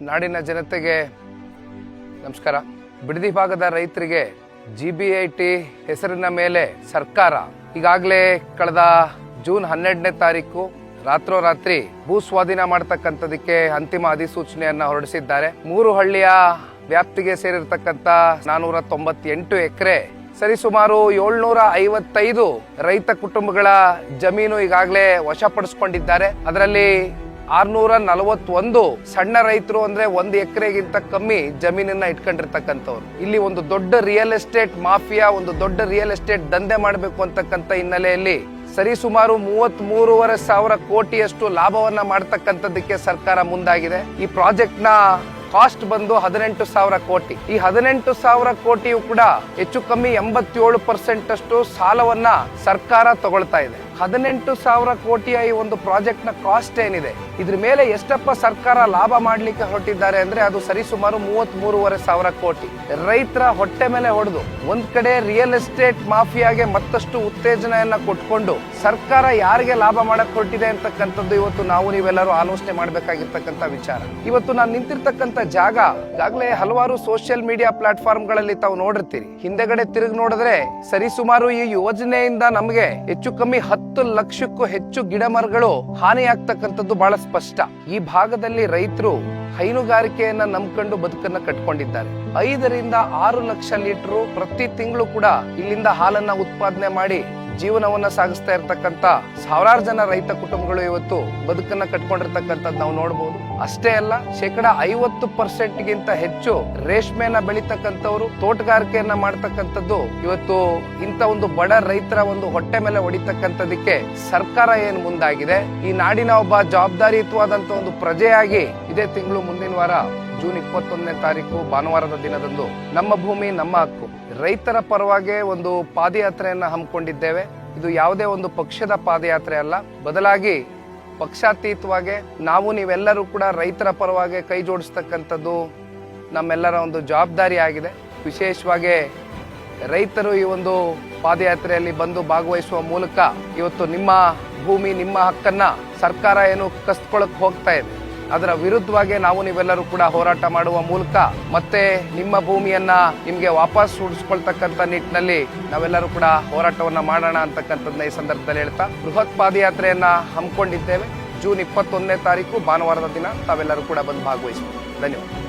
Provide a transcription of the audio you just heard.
ನಾಡಿನ ಜನತೆಗೆ ನಮಸ್ಕಾರ. ಬಿಡದಿ ಭಾಗದ ರೈತರಿಗೆ GBIT ಹೆಸರಿನ ಮೇಲೆ ಸರ್ಕಾರ ಈಗಾಗಲೇ ಕಳೆದ ಜೂನ್ 12ನೇ ತಾರೀಕು ರಾತ್ರೋರಾತ್ರಿ ಭೂ ಸ್ವಾಧೀನ ಮಾಡತಕ್ಕಂಥದಕ್ಕೆ ಅಂತಿಮ ಅಧಿಸೂಚನೆಯನ್ನ ಹೊರಡಿಸಿದ್ದಾರೆ. 3 ಹಳ್ಳಿಯ ವ್ಯಾಪ್ತಿಗೆ ಸೇರಿರ್ತಕ್ಕಂಥ 498 ಎಕರೆ ಸರಿಸುಮಾರು 755 ರೈತ ಕುಟುಂಬಗಳ ಜಮೀನು ಈಗಾಗಲೇ ವಶಪಡಿಸಿಕೊಂಡಿದ್ದಾರೆ. ಅದರಲ್ಲಿ 641 ಸಣ್ಣ ರೈತರು ಅಂದ್ರೆ 1 ಎಕರೆಗಿಂತ ಕಮ್ಮಿ ಜಮೀನನ್ನ ಇಟ್ಕೊಂಡಿರ್ತಕ್ಕಂಥವ್ರು. ಇಲ್ಲಿ ಒಂದು ದೊಡ್ಡ ರಿಯಲ್ ಎಸ್ಟೇಟ್ ಮಾಫಿಯಾ, ಒಂದು ದೊಡ್ಡ ರಿಯಲ್ ಎಸ್ಟೇಟ್ ದಂಧೆ ಮಾಡಬೇಕು ಅಂತಕ್ಕಂಥ ಹಿನ್ನೆಲೆಯಲ್ಲಿ ಸರಿಸುಮಾರು 33.5 ಸಾವಿರ ಕೋಟಿಯಷ್ಟು ಲಾಭವನ್ನ ಮಾಡತಕ್ಕಂಥದ್ದಕ್ಕೆ ಸರ್ಕಾರ ಮುಂದಾಗಿದೆ. ಈ ಪ್ರಾಜೆಕ್ಟ್ ನ ಕಾಸ್ಟ್ ಬಂದು 18 ಸಾವಿರ ಕೋಟಿ. ಈ 18 ಸಾವಿರ ಕೋಟಿಯು ಕೂಡ ಹೆಚ್ಚು ಕಮ್ಮಿ 87% ಅಷ್ಟು ಸಾಲವನ್ನ ಸರ್ಕಾರ ತಗೊಳ್ತಾ ಇದೆ. 18 ಸಾವಿರ ಕೋಟಿಯ ಈ ಒಂದು ಪ್ರಾಜೆಕ್ಟ್ ನ ಕಾಸ್ಟ್ ಏನಿದೆ, ಇದ್ರ ಮೇಲೆ ಎಷ್ಟಪ್ಪ ಸರ್ಕಾರ ಲಾಭ ಮಾಡ್ಲಿಕ್ಕೆ ಹೊರಟಿದ್ದಾರೆ ಅಂದ್ರೆ ಅದು ಸರಿಸುಮಾರು 33.5 ಸಾವಿರ ಕೋಟಿ. ರೈತರ ಹೊಟ್ಟೆ ಮೇಲೆ ಹೊಡೆದು ಒಂದ್ ಕಡೆ ರಿಯಲ್ ಎಸ್ಟೇಟ್ ಮಾಫಿಯಾಗೆ ಮತ್ತಷ್ಟು ಉತ್ತೇಜನೆಯನ್ನ ಕೊಟ್ಕೊಂಡು ಸರ್ಕಾರ ಯಾರಿಗೆ ಲಾಭ ಮಾಡಕ್ ಹೊರಟಿದೆ ಅಂತಕ್ಕಂಥದ್ದು ಇವತ್ತು ನಾವು ನೀವೆಲ್ಲರೂ ಆಲೋಚನೆ ಮಾಡ್ಬೇಕಾಗಿರ್ತಕ್ಕಂಥ ವಿಚಾರ. ಇವತ್ತು ನಾನು ನಿಂತಿರ್ತಕ್ಕಂಥ ಜಾಗ ಈಗಾಗಲೇ ಹಲವಾರು ಸೋಷಿಯಲ್ ಮೀಡಿಯಾ ಪ್ಲಾಟ್ಫಾರ್ಮ್ ಗಳಲ್ಲಿ ತಾವು ನೋಡಿರ್ತೀರಿ. ಹಿಂದೆಗಡೆ ತಿರುಗಿ ನೋಡಿದ್ರೆ ಸರಿಸುಮಾರು ಈ ಯೋಜನೆಯಿಂದ ನಮಗೆ ಹೆಚ್ಚು ಕಮ್ಮಿ 10 ಲಕ್ಷಕ್ಕೂ ಹೆಚ್ಚು ಗಿಡ ಮರಗಳು ಹಾನಿಯಾಗ್ತಕ್ಕಂಥದ್ದು ಬಹಳ ಸ್ಪಷ್ಟ. ಈ ಭಾಗದಲ್ಲಿ ರೈತರು ಹೈನುಗಾರಿಕೆಯನ್ನ ನಂಬ್ಕೊಂಡು ಬದುಕನ್ನ ಕಟ್ಕೊಂಡಿದ್ದಾರೆ. 5 ರಿಂದ 6 ಲಕ್ಷ ಲೀಟರ್ ಪ್ರತಿ ತಿಂಗಳು ಕೂಡ ಇಲ್ಲಿಂದ ಹಾಲನ್ನ ಉತ್ಪಾದನೆ ಮಾಡಿ ಜೀವನವನ್ನ ಸಾಗಿಸ್ತಾ ಇರ್ತಕ್ಕಂಥ ಸಾವಿರಾರು ಜನ ರೈತ ಕುಟುಂಬಗಳು ಇವತ್ತು ಬದುಕನ್ನ ಕಟ್ಕೊಂಡಿರ್ತಕ್ಕಂಥದ್ದು ನಾವು ನೋಡಬಹುದು. ಅಷ್ಟೇ ಅಲ್ಲ, 50% ಗಿಂತ ಹೆಚ್ಚು ರೇಷ್ಮೆಯನ್ನ ಬೆಳಿತಕ್ಕಂಥವ್ರು, ತೋಟಗಾರಿಕೆಯನ್ನ ಮಾಡ್ತಕ್ಕಂಥದ್ದು ಇವತ್ತು ಇಂಥ ಒಂದು ಬಡ ರೈತರ ಒಂದು ಹೊಟ್ಟೆ ಮೇಲೆ ಹೊಡಿತಕ್ಕಂಥದಕ್ಕೆ ಸರ್ಕಾರ ಏನ್ ಮುಂದಾಗಿದೆ. ಈ ನಾಡಿನ ಒಬ್ಬ ಜವಾಬ್ದಾರಿಯುತವಾದಂತ ಒಂದು ಪ್ರಜೆಯಾಗಿ ಇದೇ ತಿಂಗಳು ಮುಂದಿನ ವಾರ ಜೂನ್ 21ನೇ ತಾರೀಕು ಭಾನುವಾರದ ದಿನದಂದು ನಮ್ಮ ಭೂಮಿ ನಮ್ಮ ಹಕ್ಕು ರೈತರ ಪರವಾಗಿ ಒಂದು ಪಾದಯಾತ್ರೆಯನ್ನ ಹಮ್ಮಿಕೊಂಡಿದ್ದೇವೆ. ಇದು ಯಾವುದೇ ಒಂದು ಪಕ್ಷದ ಪಾದಯಾತ್ರೆ ಅಲ್ಲ, ಬದಲಾಗಿ ಪಕ್ಷಾತೀತವಾಗಿ ನಾವು ನೀವೆಲ್ಲರೂ ಕೂಡ ರೈತರ ಪರವಾಗಿ ಕೈ ಜೋಡಿಸ್ತಕ್ಕಂಥದ್ದು ನಮ್ಮೆಲ್ಲರ ಒಂದು ಜವಾಬ್ದಾರಿ ಆಗಿದೆ. ವಿಶೇಷವಾಗಿ ರೈತರು ಈ ಒಂದು ಪಾದಯಾತ್ರೆಯಲ್ಲಿ ಬಂದು ಭಾಗವಹಿಸುವ ಮೂಲಕ ಇವತ್ತು ನಿಮ್ಮ ಭೂಮಿ ನಿಮ್ಮ ಹಕ್ಕನ್ನ ಸರ್ಕಾರ ಏನು ಕಸ್ಕೊಳ್ಳಕ್ ಹೋಗ್ತಾ ಇದೆ, ಅದರ ವಿರುದ್ಧವಾಗಿ ನಾವು ನೀವೆಲ್ಲರೂ ಕೂಡ ಹೋರಾಟ ಮಾಡುವ ಮೂಲಕ ಮತ್ತೆ ನಿಮ್ಮ ಭೂಮಿಯನ್ನ ನಿಮ್ಗೆ ವಾಪಸ್ ಉಳಿಸ್ಕೊಳ್ತಕ್ಕಂಥ ನಿಟ್ಟಿನಲ್ಲಿ ನಾವೆಲ್ಲರೂ ಕೂಡ ಹೋರಾಟವನ್ನ ಮಾಡೋಣ ಅಂತಕ್ಕಂಥದ್ದನ್ನ ಈ ಸಂದರ್ಭದಲ್ಲಿ ಹೇಳ್ತಾ ಬೃಹತ್ ಪಾದಯಾತ್ರೆಯನ್ನ ಹಮ್ಮಿಕೊಂಡಿದ್ದೇವೆ. ಜೂನ್ 21ನೇ ತಾರೀಕು ಭಾನುವಾರದ ದಿನ ತಾವೆಲ್ಲರೂ ಕೂಡ ಬಂದು ಭಾಗವಹಿಸಬಹುದು. ಧನ್ಯವಾದ.